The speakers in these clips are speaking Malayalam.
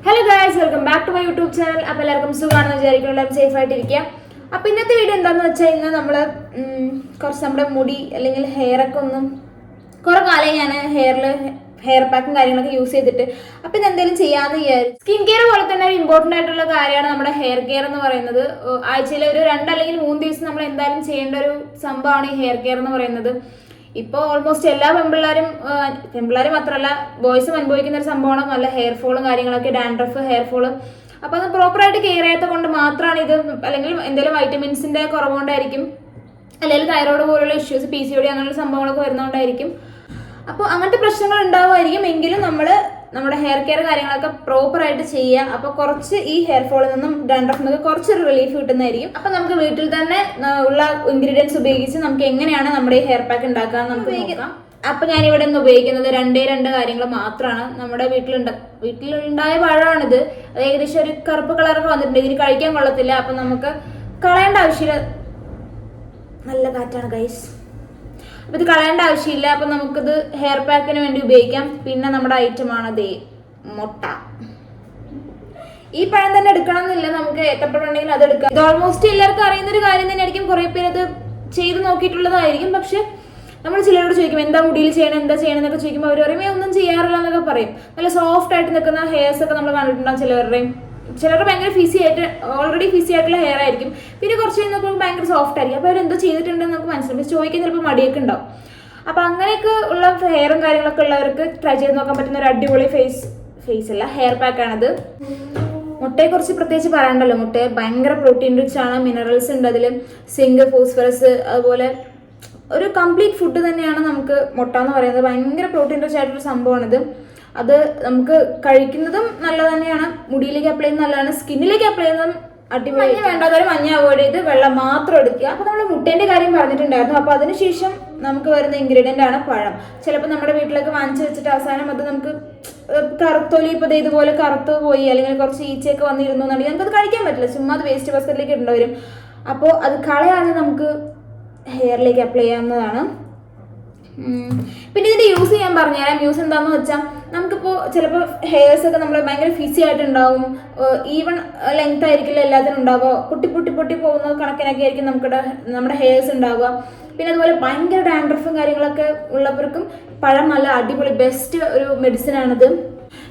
Hello guys, welcome back to my YouTube channel. അപ്പോൾ എല്ലാവർക്കും സുഖമാണെന്ന് വിചാരിക്കുന്നു, എല്ലാവരും സേഫ് ആയിട്ടിരിക്കുക. അപ്പോൾ ഇന്നത്തെ വീഡിയോ എന്താണെന്ന് വെച്ചാൽ ഇന്ന് നമ്മൾ കുറച്ച് നമ്മുടെ മുടി അല്ലെങ്കിൽ ഹെയർ ഒക്കെ ഒന്നും കുറേ കാലം ഞാൻ ഹെയർ പാക്കും കാര്യങ്ങളൊക്കെ യൂസ് ചെയ്തിട്ട് അപ്പോൾ ഇത് എന്തെങ്കിലും ചെയ്യാമെന്ന് വിചാരിച്ചു. സ്കിൻ കെയർ പോലെ തന്നെ ഒരു ഇമ്പോർട്ടൻ്റ് ആയിട്ടുള്ള കാര്യമാണ് നമ്മുടെ ഹെയർ കെയർ എന്ന് പറയുന്നത്. ആഴ്ചയിൽ ഒരു 2 അല്ലെങ്കിൽ 3 ദിവസം നമ്മൾ എന്തായാലും ചെയ്യേണ്ട ഒരു സംഭവമാണ് ഈ ഹെയർ കെയർ എന്ന് പറയുന്നത്. ഇപ്പോൾ ഓൾമോസ്റ്റ് എല്ലാ പെൺപിള്ളേരും മാത്രമല്ല ബോയ്സും അനുഭവിക്കുന്ന ഒരു സംഭവമാണ് നല്ല ഹെയർ ഫോളും കാര്യങ്ങളൊക്കെ, ഡാൻഡ്രഫ്, ഹെയർ ഫോള്. അപ്പോൾ അത് പ്രോപ്പറായിട്ട് കെയർ ചെയ്യാത്ത കൊണ്ട് മാത്രമാണ് ഇത്, അല്ലെങ്കിൽ എന്തെങ്കിലും വൈറ്റമിൻസിൻ്റെ കുറവുകൊണ്ടായിരിക്കും, അല്ലെങ്കിൽ തൈറോയ്ഡ് പോലുള്ള ഇഷ്യൂസ്, PCOD അങ്ങനെയുള്ള സംഭവങ്ങളൊക്കെ വരുന്നതുകൊണ്ടായിരിക്കും. അപ്പോൾ അങ്ങനത്തെ പ്രശ്നങ്ങൾ ഉണ്ടാവുമായിരിക്കും. എങ്കിലും നമ്മുടെ ഹെയർ കെയർ കാര്യങ്ങളൊക്കെ പ്രോപ്പറായിട്ട് ചെയ്യുക. അപ്പോൾ കുറച്ച് ഈ ഹെയർ ഫോളിൽ നിന്നും ഡാൻഡ്രഫിൽ നിന്നൊക്കെ കുറച്ചൊരു റിലീഫ് കിട്ടുന്നതായിരിക്കും. അപ്പോൾ നമുക്ക് വീട്ടിൽ തന്നെ ഉള്ള ഇൻഗ്രീഡിയൻസ് ഉപയോഗിച്ച് നമുക്ക് എങ്ങനെയാണ് നമ്മുടെ ഈ ഹെയർ പാക്ക് ഉണ്ടാക്കാൻ നമുക്ക് ഉപയോഗിക്കാം. അപ്പോൾ ഞാനിവിടെ നിന്ന് ഉപയോഗിക്കുന്നത് 2 കാര്യങ്ങൾ മാത്രമാണ്. നമ്മുടെ വീട്ടിലുണ്ടായ പഴമാണിത്. അത് ഏകദേശം ഒരു കറുപ്പ് കളറൊക്കെ വന്നിട്ടുണ്ട്. ഇതിന് കഴിക്കാൻ കൊള്ളത്തില്ല. അപ്പം നമുക്ക് കളയേണ്ട ആവശ്യമില്ല. നല്ല കാറ്റാണ് ഗൈസ്. അപ്പോൾ ഇത് കളയേണ്ട ആവശ്യമില്ല. അപ്പം നമുക്കിത് ഹെയർ പാക്കിന് വേണ്ടി ഉപയോഗിക്കാം. പിന്നെ നമ്മുടെ ഐറ്റമാണ് ദേ മുട്ട. ഈ പഴം തന്നെ എടുക്കണം എന്നില്ല, നമുക്ക് ഏത്തപ്പഴം ഉണ്ടെങ്കിൽ അത് എടുക്കാം. ഇത് ഓൾമോസ്റ്റ് എല്ലാവർക്കും അറിയുന്നൊരു കാര്യം തന്നെയായിരിക്കും. കുറേ പേര് അത് ചെയ്ത് നോക്കിയിട്ടുള്ളതായിരിക്കും. പക്ഷെ നമ്മൾ ചിലരോട് ചോദിക്കും എന്താ മുടിയിൽ ചെയ്യണം, എന്താ ചെയ്യണം എന്നൊക്കെ ചോദിക്കുമ്പോൾ അവർ പറയും ഒന്നും ചെയ്യാറില്ല എന്നൊക്കെ പറയും. നല്ല സോഫ്റ്റ് ആയിട്ട് നിൽക്കുന്ന ഹെയർസ് ഒക്കെ നമ്മൾ കണ്ടിട്ടുണ്ടാകും. ചിലർ ഭയങ്കര ഓൾറെഡി ഫിസി ആയിട്ടുള്ള ഹെയർ ആയിരിക്കും. പിന്നെ കുറച്ച് കഴിഞ്ഞ് നോക്കുമ്പോൾ ഭയങ്കര സോഫ്റ്റ് ആയിരിക്കും. അപ്പോൾ അവരെന്തോ ചെയ്തിട്ടുണ്ടെന്ന് നമുക്ക് മനസ്സിലാവും. ചോദിക്കാൻ ചിലപ്പോൾ മടിയൊക്കെ ഉണ്ടാവും. അപ്പോൾ അങ്ങനെയൊക്കെ ഉള്ള ഹെയറും കാര്യങ്ങളൊക്കെ ഉള്ളവർക്ക് ട്രൈ ചെയ്ത് നോക്കാൻ പറ്റുന്ന ഒരു അടിപൊളി ഹെയർ പാക്കാണിത്. മുട്ടയെക്കുറിച്ച് പ്രത്യേകിച്ച് പറയണ്ടല്ലോ. മുട്ടയെ ഭയങ്കര പ്രോട്ടീൻ റിച്ച് ആണ്, മിനറൽസ് ഉണ്ട് അതിൽ, സിങ്ക്, ഫോസ്ഫറസ്, അതുപോലെ ഒരു കംപ്ലീറ്റ് ഫുഡ് തന്നെയാണ് നമുക്ക് മുട്ട എന്ന് പറയുന്നത്. ഭയങ്കര പ്രോട്ടീൻ റിച്ച് ആയിട്ടൊരു സംഭവമാണിത്. അത് നമുക്ക് കഴിക്കുന്നതും നല്ലത് തന്നെയാണ്, മുടിയിലേക്ക് അപ്ലൈ ചെയ്യുന്നത് നല്ലതാണ്, സ്കിന്നിലേക്ക് അപ്ലൈ ചെയ്യുന്നതും അടിപൊളി. വേണ്ടാത്തവരെ മഞ്ഞ അവോയ്ഡ് ചെയ്ത് വെള്ളം മാത്രം എടുക്കുക. അപ്പോൾ നമ്മൾ മുട്ടേൻ്റെ കാര്യം പറഞ്ഞിട്ടുണ്ടായിരുന്നു. അപ്പോൾ അതിനുശേഷം നമുക്ക് വരുന്ന ഇൻഗ്രീഡിയൻ്റ് ആണ് പഴം. ചിലപ്പോൾ നമ്മുടെ വീട്ടിലൊക്കെ വാങ്ങിച്ചു വെച്ചിട്ട് അവസാനം അത് നമുക്ക് കറുത്തൊലി ഇപ്പോൾ ഇതുപോലെ കറുത്ത് പോയി, അല്ലെങ്കിൽ കുറച്ച് ഈച്ചയൊക്കെ വന്നിരുന്നു എന്നുണ്ടെങ്കിൽ നമുക്കത് കഴിക്കാൻ പറ്റില്ല. ചുമ്മാ അത് വേസ്റ്റ് ബാസ്ക്കറ്റിലേക്ക് ഇടേണ്ടി. അപ്പോൾ അത് കളയാതെ നമുക്ക് ഹെയറിലേക്ക് അപ്ലൈ ചെയ്യാവുന്നതാണ്. പിന്നെ ഇതിൻ്റെ യൂസ് ചെയ്യാൻ പറഞ്ഞുതരാം. യൂസ് എന്താണെന്ന് വെച്ചാൽ നമുക്കിപ്പോൾ ചിലപ്പോൾ ഹെയർസ് ഒക്കെ നമ്മൾ ഭയങ്കര ഫിസി ആയിട്ടുണ്ടാവും, ഈവൺ ലെങ്ത് ആയിരിക്കില്ല എല്ലാത്തിനും ഉണ്ടാവുക, പൊട്ടി പോകുന്ന കണക്കിനൊക്കെ ആയിരിക്കും നമ്മുടെ ഹെയർസ് ഉണ്ടാവുക. പിന്നെ അതുപോലെ ഭയങ്കര ഡാൻഡ്രഫും കാര്യങ്ങളൊക്കെ ഉള്ളവർക്കും പഴം നല്ല അടിപൊളി ബെസ്റ്റ് ഒരു മെഡിസിനാണിത്.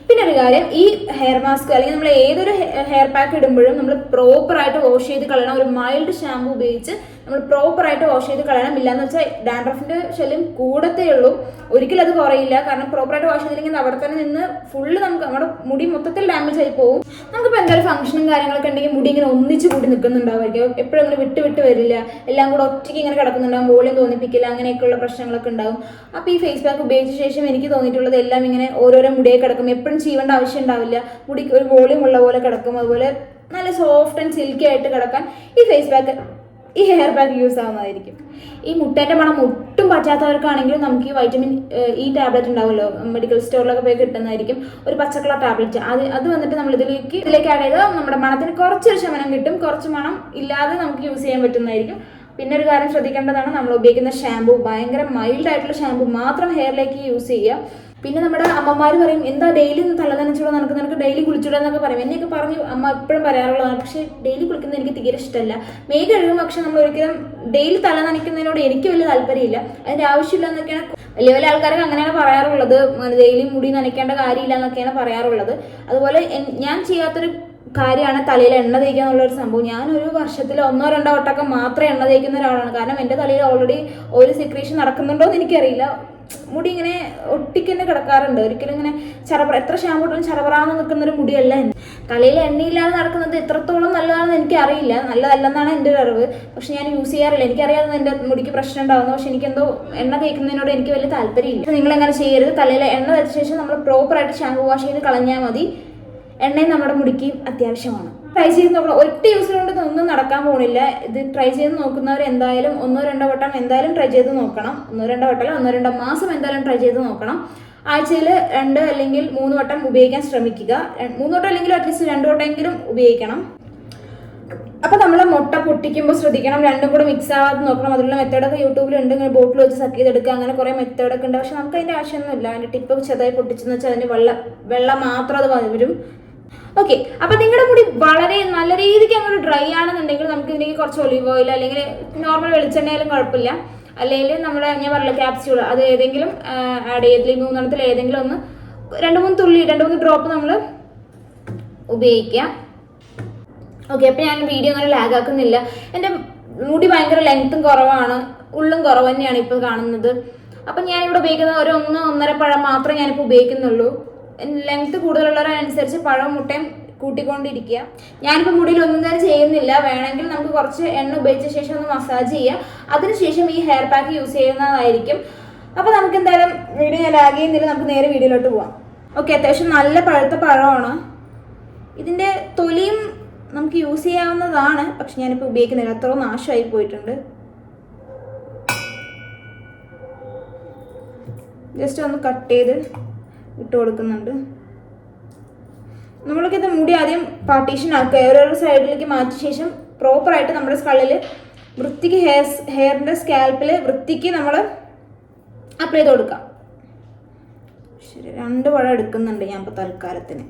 പിന്നെ ഒരു കാര്യം, ഈ ഹെയർ മാസ്ക് അല്ലെങ്കിൽ നമ്മൾ ഏതൊരു ഹെയർ പാക്ക് ഇടുമ്പോഴും നമ്മൾ പ്രോപ്പറായിട്ട് വാഷ് ചെയ്ത് കളയണം. ഒരു മൈൽഡ് ഷാമ്പു ഉപയോഗിച്ച് നമ്മൾ പ്രോപ്പറായിട്ട് വാഷ് ചെയ്ത് കളയണം. ഇല്ലാന്ന് വെച്ചാൽ ഡാൻഡ്രഫിൻ്റെ ശല്യം കൂടത്തേ ഉള്ളൂ, ഒരിക്കലും അത് കുറയില്ല. കാരണം പ്രോപ്പറായിട്ട് വാഷ് ചെയ്തില്ലെങ്കിൽ അവിടെ തന്നെ നിന്ന് ഫുള്ള് നമ്മുടെ മുടി മൊത്തത്തിൽ ഡാമേജ് ആയി പോകും. നമുക്കിപ്പോൾ എന്തെങ്കിലും ഫംഗ്ഷനും കാര്യങ്ങളൊക്കെ ഉണ്ടെങ്കിൽ മുടി ഇങ്ങനെ ഒന്നിച്ച് കൂടി നിൽക്കുന്നുണ്ടാവുമായിരിക്കും. എപ്പോഴും ഇങ്ങനെ വിട്ട് വരില്ല, എല്ലാം കൂടെ ഒറ്റയ്ക്ക് ഇങ്ങനെ കിടക്കുന്നുണ്ടാവും, വോളിയം തോന്നിപ്പിക്കില്ല, അങ്ങനെയൊക്കെയുള്ള പ്രശ്നങ്ങളൊക്കെ ഉണ്ടാവും. അപ്പോൾ ഈ ഫേസ് പാക്ക് ഉപയോഗിച്ച ശേഷം എനിക്ക് തോന്നിയിട്ടുള്ളത് എല്ലാം ഇങ്ങനെ ഓരോരോ മുടിയെ കിടക്കും. എപ്പോഴും ചെയ്യേണ്ട ആവശ്യം ഉണ്ടാവില്ല, മുടിക്ക് ഒരു വോളിയം ഉള്ള പോലെ കിടക്കും. അതുപോലെ നല്ല സോഫ്റ്റ് ആൻഡ് സിൽക്കി ആയിട്ട് കിടക്കാൻ ഈ ഹെയർ പാക്ക് യൂസ് ആവുന്നതായിരിക്കും. ഈ മുട്ടേൻ്റെ മണം ഒട്ടും പറ്റാത്തവർക്കാണെങ്കിലും നമുക്ക് ഈ വൈറ്റമിൻ ഇ ടാബ്ലറ്റ് ഉണ്ടാവുമല്ലോ, മെഡിക്കൽ സ്റ്റോറിലൊക്കെ പോയി കിട്ടുന്നതായിരിക്കും, ഒരു പച്ചക്കളർ ടാബ്ലറ്റ്. അത് വന്നിട്ട് നമ്മൾ ഇതിലേക്ക് ആഡ് ചെയ്താൽ നമ്മുടെ മണത്തിന് കുറച്ചൊരു ശമനം കിട്ടും. കുറച്ച് മണം ഇല്ലാതെ നമുക്ക് യൂസ് ചെയ്യാൻ പറ്റുന്നതായിരിക്കും. പിന്നെ ഒരു കാര്യം ശ്രദ്ധിക്കേണ്ടതാണ്, നമ്മൾ ഉപയോഗിക്കുന്ന ഷാമ്പു ഭയങ്കര മൈൽഡ് ആയിട്ടുള്ള ഷാമ്പു മാത്രം ഹെയറിലേക്ക് യൂസ് ചെയ്യുക. പിന്നെ നമ്മുടെ അമ്മമാർ പറയും എന്താ ഡെയിലി തല നനച്ചൂടെ, നിനക്ക് ഡെയിലി കുളിച്ചൂടെ എന്നൊക്കെ പറയും. എന്നെയൊക്കെ പറഞ്ഞ് അമ്മ എപ്പോഴും പറയാറുള്ളതാണ്. പക്ഷേ ഡെയിലി കുളിക്കുന്നത് എനിക്ക് തീരെ ഇഷ്ടമല്ല. മെയ് കഴുകും, പക്ഷെ നമ്മൾ ഒരിക്കലും ഡെയിലി തല നനയ്ക്കുന്നതിനോട് എനിക്ക് വലിയ താല്പര്യമില്ല. അതിൻ്റെ ആവശ്യമില്ല എന്നൊക്കെയാണ് വലിയ ആൾക്കാരൊക്കെ അങ്ങനെയാണ് പറയാറുള്ളത്. ഡെയിലി മുടി നനയ്ക്കേണ്ട കാര്യമില്ല എന്നൊക്കെയാണ് പറയാറുള്ളത്. അതുപോലെ ഞാൻ ചെയ്യാത്തൊരു കാര്യമാണ് തലയിൽ എണ്ണ തേക്കുക എന്നുള്ളൊരു സംഭവം. ഞാനൊരു വർഷത്തിൽ 1-2 വട്ടമൊക്കെ മാത്രമേ എണ്ണ തേക്കുന്ന ഒരാളാണ്. കാരണം എൻ്റെ തലയിൽ ഓൾറെഡി ഓയിൽ സെക്രീഷൻ നടക്കുന്നുണ്ടോ എന്ന് എനിക്കറിയില്ല. മുടി ഇങ്ങനെ ഒട്ടിക്കന്നെ കിടക്കാറുണ്ട്. ഒരിക്കലും ഇങ്ങനെ എത്ര ഷാമ്പു ഇട്ടാലും ചറപറാന്ന് നിൽക്കുന്നൊരു മുടിയല്ല. തലയിൽ എണ്ണയില്ലാതെ നടക്കുന്നത് എത്രത്തോളം നല്ലതാണെന്ന് എനിക്കറിയില്ല. നല്ലതല്ലെന്നാണ് എൻ്റെ ഒരു അറിവ്. പക്ഷെ ഞാൻ യൂസ് ചെയ്യാറില്ല. എനിക്കറിയാതെ എൻ്റെ മുടിക്ക് പ്രശ്നം ഉണ്ടാകുന്നു. പക്ഷെ എനിക്കെന്തോ എണ്ണ തേക്കുന്നതിനോട് എനിക്ക് വലിയ താല്പര്യമില്ല. നിങ്ങളെങ്ങനെ ചെയ്യരുത്. തലയിൽ എണ്ണ തേച്ച ശേഷം നമ്മൾ പ്രോപ്പറായിട്ട് ഷാമ്പു വാഷ് ചെയ്ത് കളഞ്ഞാൽ മതി. എണ്ണയും നമ്മുടെ മുടിക്ക് അത്യാവശ്യമാണ്. ട്രൈ ചെയ്ത് നോക്കണം. ഒറ്റ യൂസ് കൊണ്ട് ഒന്നും നടക്കാൻ പോകുന്നില്ല. ഇത് ട്രൈ ചെയ്ത് നോക്കുന്നവർ എന്തായാലും 1-2 വട്ടം എന്തായാലും ട്രൈ ചെയ്ത് നോക്കണം. 1-2 വട്ടമല്ല, 1-2 മാസം എന്തായാലും ട്രൈ ചെയ്ത് നോക്കണം. ആഴ്ചയിൽ 2 അല്ലെങ്കിൽ 3 വട്ടം ഉപയോഗിക്കാൻ ശ്രമിക്കുക. 3 വട്ടം അല്ലെങ്കിൽ അറ്റ്ലീസ്റ്റ് 2 വട്ടമെങ്കിലും ഉപയോഗിക്കണം. അപ്പോൾ നമ്മൾ മുട്ട പൊട്ടിക്കുമ്പോൾ ശ്രദ്ധിക്കണം, രണ്ടും കൂടെ മിക്സ് ആവാതെ നോക്കണം. അതിലുള്ള മെത്തേഡൊക്കെ യൂട്യൂബിലുണ്ട്. ഇങ്ങനെ ബോട്ടിൽ വെച്ച് സക്ക് ചെയ്തെടുക്കുക, അങ്ങനെ കുറേ മെത്തേഡൊക്കെ ഉണ്ട്. പക്ഷെ നമുക്ക് അതിൻ്റെ ആവശ്യമൊന്നുമില്ല. അതിൻ്റെ ടിപ്പ് ചെറുതായി പൊട്ടിച്ചെന്ന് വെച്ചാൽ അതിൻ്റെ വെള്ളം മാത്രം അത് വരും. ഓക്കെ, അപ്പൊ നിങ്ങളുടെ മുടി വളരെ നല്ല രീതിക്ക് അങ്ങോട്ട് ഡ്രൈ ആണെന്നുണ്ടെങ്കിൽ നമുക്ക് ഇതിലേക്ക് കുറച്ച് ഒലിവ് ഓയിൽ അല്ലെങ്കിൽ നോർമൽ വെളിച്ചെണ്ണയാലും കുഴപ്പമില്ല, അല്ലെങ്കിൽ നമ്മുടെ ഞാൻ പറഞ്ഞില്ല ക്യാപ്സ്യൂൾ, അത് ഏതെങ്കിലും ആഡ് ചെയ്തില്ല, ഈ മൂന്നെണ്ണത്തിൽ ഏതെങ്കിലും ഒന്ന് 2-3 ഡ്രോപ്പ് നമ്മൾ ഉപയോഗിക്കുക. ഓക്കെ, അപ്പൊ ഞാൻ വീഡിയോ അങ്ങനെ ലാഗ് ആക്കുന്നില്ല. എൻ്റെ മുടി ഭയങ്കര ലെങ്ത്തും കുറവാണ്, ഉള്ളും കുറവ് തന്നെയാണ് ഇപ്പോൾ കാണുന്നത്. അപ്പം ഞാനിവിടെ ഉപയോഗിക്കുന്നത് ഒരു 1-1.5 പഴം മാത്രമേ ഞാനിപ്പോൾ ഉപയോഗിക്കുന്നുള്ളൂ. ലെങ്ത്ത് കൂടുതലുള്ളവരനുസരിച്ച് പഴവും മുട്ടയും കൂട്ടിക്കൊണ്ടിരിക്കുക. ഞാനിപ്പോൾ മുടിയിൽ ഒന്നും തന്നെ ചെയ്യുന്നില്ല. വേണമെങ്കിൽ നമുക്ക് കുറച്ച് എണ്ണ ഉപയോഗിച്ച ശേഷം ഒന്ന് മസാജ് ചെയ്യുക, അതിനുശേഷം ഈ ഹെയർ പാക്ക് യൂസ് ചെയ്യുന്നതായിരിക്കും. അപ്പോൾ നമുക്ക് എന്തായാലും വീഡിയോ ഞാൻ ലാഗ് ചെയ്യുന്നില്ല, നമുക്ക് നേരെ വീഡിയോയിലോട്ട് പോവാം. ഓക്കെ, അത്യാവശ്യം നല്ല പഴുത്ത പഴമാണ്. ഇതിൻ്റെ തൊലിയും നമുക്ക് യൂസ് ചെയ്യാവുന്നതാണ്, പക്ഷെ ഞാനിപ്പോൾ ഉപയോഗിക്കുന്നില്ല, അത്ര നാശമായി പോയിട്ടുണ്ട്. ജസ്റ്റ് ഒന്ന് കട്ട് ചെയ്ത് ഇട്ട് കൊടുക്കുന്നുണ്ട്. നമ്മൾക്കിത് മുടി ആദ്യം പാർട്ടീഷൻ ആക്കുക, ഓരോരോ സൈഡിലേക്ക് മാറ്റിയ ശേഷം പ്രോപ്പറായിട്ട് നമ്മുടെ സ്കള്ളിൽ വൃത്തിക്ക് ഹെയറിൻ്റെ സ്കാൽപ്പിൽ വൃത്തിക്ക് നമ്മൾ അപ്ലൈ ചെയ്ത് കൊടുക്കാം. ശരി, 2 പഴം എടുക്കുന്നുണ്ട് ഞാൻ ഇപ്പോൾ തൽക്കാലത്തിന്.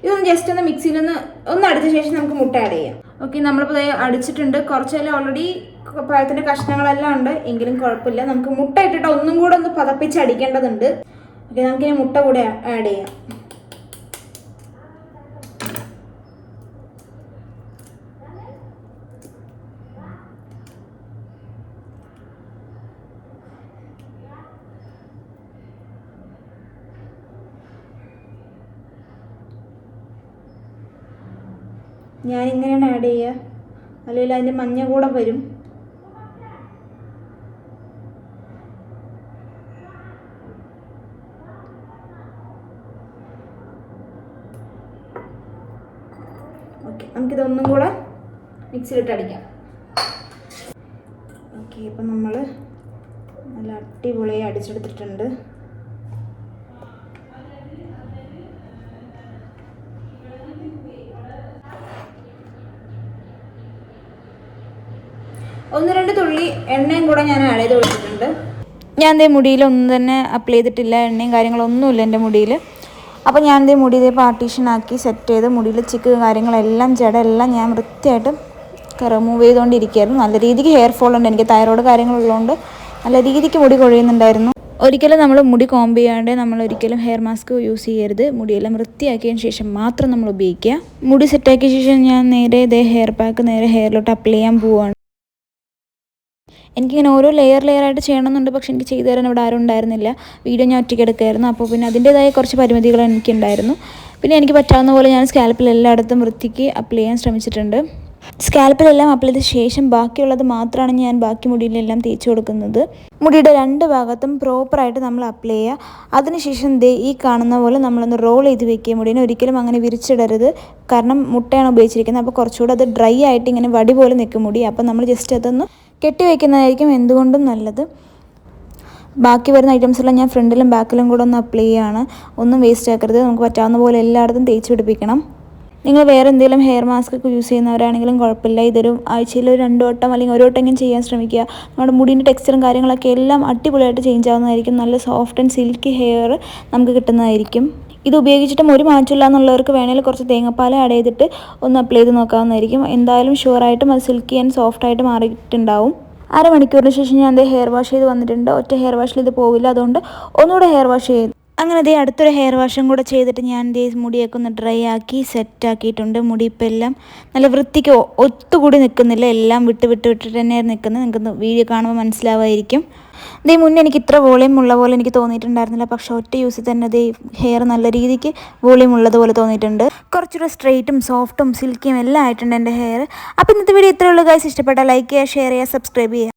ഇതൊന്ന് ജസ്റ്റ് ഒന്ന് മിക്സിയിൽ ഒന്ന് അടിച്ച ശേഷം നമുക്ക് മുട്ട ആഡ് ചെയ്യാം. ഓക്കെ, നമ്മളിപ്പോൾ അടിച്ചിട്ടുണ്ട്. കുറച്ചെല്ലാം ഓൾറെഡി പഴത്തിൻ്റെ കഷ്ണങ്ങളെല്ലാം ഉണ്ട്, എങ്കിലും കുഴപ്പമില്ല. നമുക്ക് മുട്ട ഇട്ടിട്ട് ഒന്നും കൂടെ ഒന്ന് പതപ്പിച്ച് അടിക്കേണ്ടതുണ്ട്. ഓക്കെ, നമുക്കിനി മുട്ട കൂടെ ആഡ് ചെയ്യാം. ഞാനിങ്ങനെയാണ് ആഡ് ചെയ്യുക, അല്ലെങ്കിൽ അതിൻ്റെ മഞ്ഞ കൂടെ വരും. ഓക്കെ, നമുക്കിതൊന്നും കൂടെ മിക്സിയിലിട്ട് അടിക്കാം. ഓക്കെ, ഇപ്പം നമ്മൾ നല്ല അടിപൊളിയായി അടിച്ചെടുത്തിട്ടുണ്ട്. ഒന്ന് 2 തുള്ളി എണ്ണയും കൂടെ ഞാൻ ആഡ് ചെയ്ത് കൊടുത്തിട്ടുണ്ട്. ഞാൻ എൻ്റെ മുടിയിൽ ഒന്നും തന്നെ അപ്ലൈ ചെയ്തിട്ടില്ല, എണ്ണയും കാര്യങ്ങളൊന്നുമില്ല എൻ്റെ മുടിയിൽ. അപ്പോൾ ഞാൻ എൻ്റെ മുടി പാർട്ടീഷനാക്കി സെറ്റ് ചെയ്ത് മുടിയിൽ ചിക്ക് കാര്യങ്ങളെല്ലാം ജടെല്ലാം ഞാൻ വൃത്തിയായിട്ട് റിമൂവ് ചെയ്തുകൊണ്ടിരിക്കുകയായിരുന്നു. നല്ല രീതിക്ക് ഹെയർ ഫോൾ ഉണ്ട്, എനിക്ക് തൈറോയ്ഡ് കാര്യങ്ങളുള്ളതുകൊണ്ട് നല്ല രീതിക്ക് മുടി കൊഴിയുന്നുണ്ടായിരുന്നു. ഒരിക്കലും നമ്മൾ മുടി കോംബ് ചെയ്യാണ്ട് നമ്മൾ ഒരിക്കലും ഹെയർ മാസ്ക് യൂസ് ചെയ്യരുത്. മുടിയെല്ലാം വൃത്തിയാക്കിയതിന് ശേഷം മാത്രം നമ്മൾ ഉപയോഗിക്കുക. മുടി സെറ്റാക്കിയ ശേഷം ഞാൻ നേരെ ഹെയർ പാക്ക് നേരെ ഹെയറിലോട്ട് അപ്ലൈ ചെയ്യാൻ പോവുകയാണ്. എനിക്കിങ്ങനെ ഓരോ ലെയറായിട്ട് ചെയ്യണമെന്നുണ്ട്, പക്ഷെ എനിക്ക് ചെയ്തു തരാൻ ഇവിടെ ആരും ഉണ്ടായിരുന്നില്ല. വീഡിയോ ഞാൻ ഒറ്റയ്ക്ക് എടുക്കുമായിരുന്നു, അപ്പോൾ പിന്നെ അതിൻ്റേതായ കുറച്ച് പരിമിതികൾ എനിക്കുണ്ടായിരുന്നു. പിന്നെ എനിക്ക് പറ്റാവുന്ന പോലെ ഞാൻ സ്കാൽപ്പിൽ എല്ലായിടത്തും വൃത്തിക്ക് അപ്ലൈ ചെയ്യാൻ ശ്രമിച്ചിട്ടുണ്ട്. സ്കാൽപ്പിലെല്ലാം അപ്ലൈ ചെയ്ത ശേഷം ബാക്കിയുള്ളത് മാത്രമാണ് ഞാൻ ബാക്കി മുടിയിലെല്ലാം തേച്ച് കൊടുക്കുന്നത്. മുടിയുടെ 2 ഭാഗത്തും പ്രോപ്പറായിട്ട് നമ്മൾ അപ്ലൈ ചെയ്യുക. അതിനുശേഷം ഈ കാണുന്ന പോലെ നമ്മളൊന്ന് റോൾ ചെയ്ത് വെക്കുക. മുടിനെ ഒരിക്കലും അങ്ങനെ വിരിച്ചിടരുത്, കാരണം മുട്ടയാണ് ഉപയോഗിച്ചിരിക്കുന്നത്. അപ്പോൾ കുറച്ചുകൂടെ അത് ഡ്രൈ ആയിട്ട് ഇങ്ങനെ വടി പോലെ നിൽക്കും മുടി. അപ്പോൾ നമ്മൾ ജസ്റ്റ് അതൊന്ന് കെട്ടി വയ്ക്കുന്നതായിരിക്കും എന്തുകൊണ്ടും നല്ലത്. ബാക്കി വരുന്ന ഐറ്റംസ് എല്ലാം ഞാൻ ഫ്രണ്ടിലും ബാക്കിലും കൂടെ ഒന്ന് അപ്ലൈ ചെയ്യുകയാണ്. ഒന്നും വേസ്റ്റ് ആക്കരുത്, നമുക്ക് പറ്റാവുന്ന പോലെ എല്ലായിടത്തും തേച്ച് പിടിപ്പിക്കണം. നിങ്ങൾ വേറെ എന്തെങ്കിലും ഹെയർ മാസ്ക് ഒക്കെ യൂസ് ചെയ്യുന്നവരാണെങ്കിലും കുഴപ്പമില്ല, ഇതൊരു ആഴ്ചയിൽ 2 വട്ടം അല്ലെങ്കിൽ 1 വട്ടമെങ്കിലും ചെയ്യാൻ ശ്രമിക്കുക. നമ്മുടെ മുടിൻ്റെ ടെക്സ്ചറും കാര്യങ്ങളൊക്കെ എല്ലാം അടിപൊളിയായിട്ട് ചേഞ്ച് ആവുന്നതായിരിക്കും. നല്ല സോഫ്റ്റ് ആൻഡ് സിൽക്കി ഹെയർ നമുക്ക് കിട്ടുന്നതായിരിക്കും. ഇത് ഉപയോഗിച്ചിട്ടും ഒരു മാറ്റമില്ല എന്നുള്ളവർക്ക് വേണമെങ്കിൽ കുറച്ച് തേങ്ങാപ്പാൽ ആഡ് ചെയ്തിട്ട് ഒന്ന് അപ്ലൈ ചെയ്ത് നോക്കാവുന്നതായിരിക്കും. എന്തായാലും ഷുവറായിട്ടും അത് സിൽക്കി ആൻഡ് സോഫ്റ്റായിട്ട് മാറിയിട്ടുണ്ടാവും. 1/2 മണിക്കൂറിന് ശേഷം ഞാൻ ഹെയർ വാഷ് ചെയ്ത് വന്നിട്ടുണ്ട്. ഒറ്റ ഹെയർ വാഷിൽ ഇത് പോവില്ല, അതുകൊണ്ട് ഒന്നുകൂടെ ഹെയർ വാഷ് ചെയ്തു. അങ്ങനെ അടുത്തൊരു ഹെയർ വാഷും കൂടെ ചെയ്തിട്ട് ഞാൻ മുടിയൊക്കെ ഒന്ന് ഡ്രൈ ആക്കി സെറ്റാക്കിയിട്ടുണ്ട്. മുടി ഇപ്പം എല്ലാം നല്ല വൃത്തിക്ക് ഒത്തുകൂടി നിൽക്കുന്നില്ല, എല്ലാം വിട്ടിട്ട് തന്നെയാണ് നിൽക്കുന്നത്. നിങ്ങൾക്ക് വീഡിയോ കാണുമ്പോൾ മനസ്സിലാവുമായിരിക്കും. മുന്നേ എനിക്ക് ഇത്ര വോളിയം ഉള്ള പോലെ എനിക്ക് തോന്നിയിട്ടുണ്ടായിരുന്നില്ല, പക്ഷേ ഒറ്റ യൂസിൽ തന്നെ ഹെയർ നല്ല രീതിക്ക് വോളിയം ഉള്ളതുപോലെ തോന്നിയിട്ടുണ്ട്. കുറച്ചുകൂടെ സ്ട്രെയിറ്റും സോഫ്റ്റും സിൽക്കിയും എല്ലാം ആയിട്ടുണ്ട് എൻ്റെ ഹെയർ. അപ്പോൾ ഇന്നത്തെ വീഡിയോ ഇത്രയേ ഉള്ളൂ ഗൈസ്. ഇഷ്ടപ്പെട്ടാൽ ലൈക്ക് ചെയ്യുക, ഷെയർ ചെയ്യുക, സബ്സ്ക്രൈബ് ചെയ്യുക.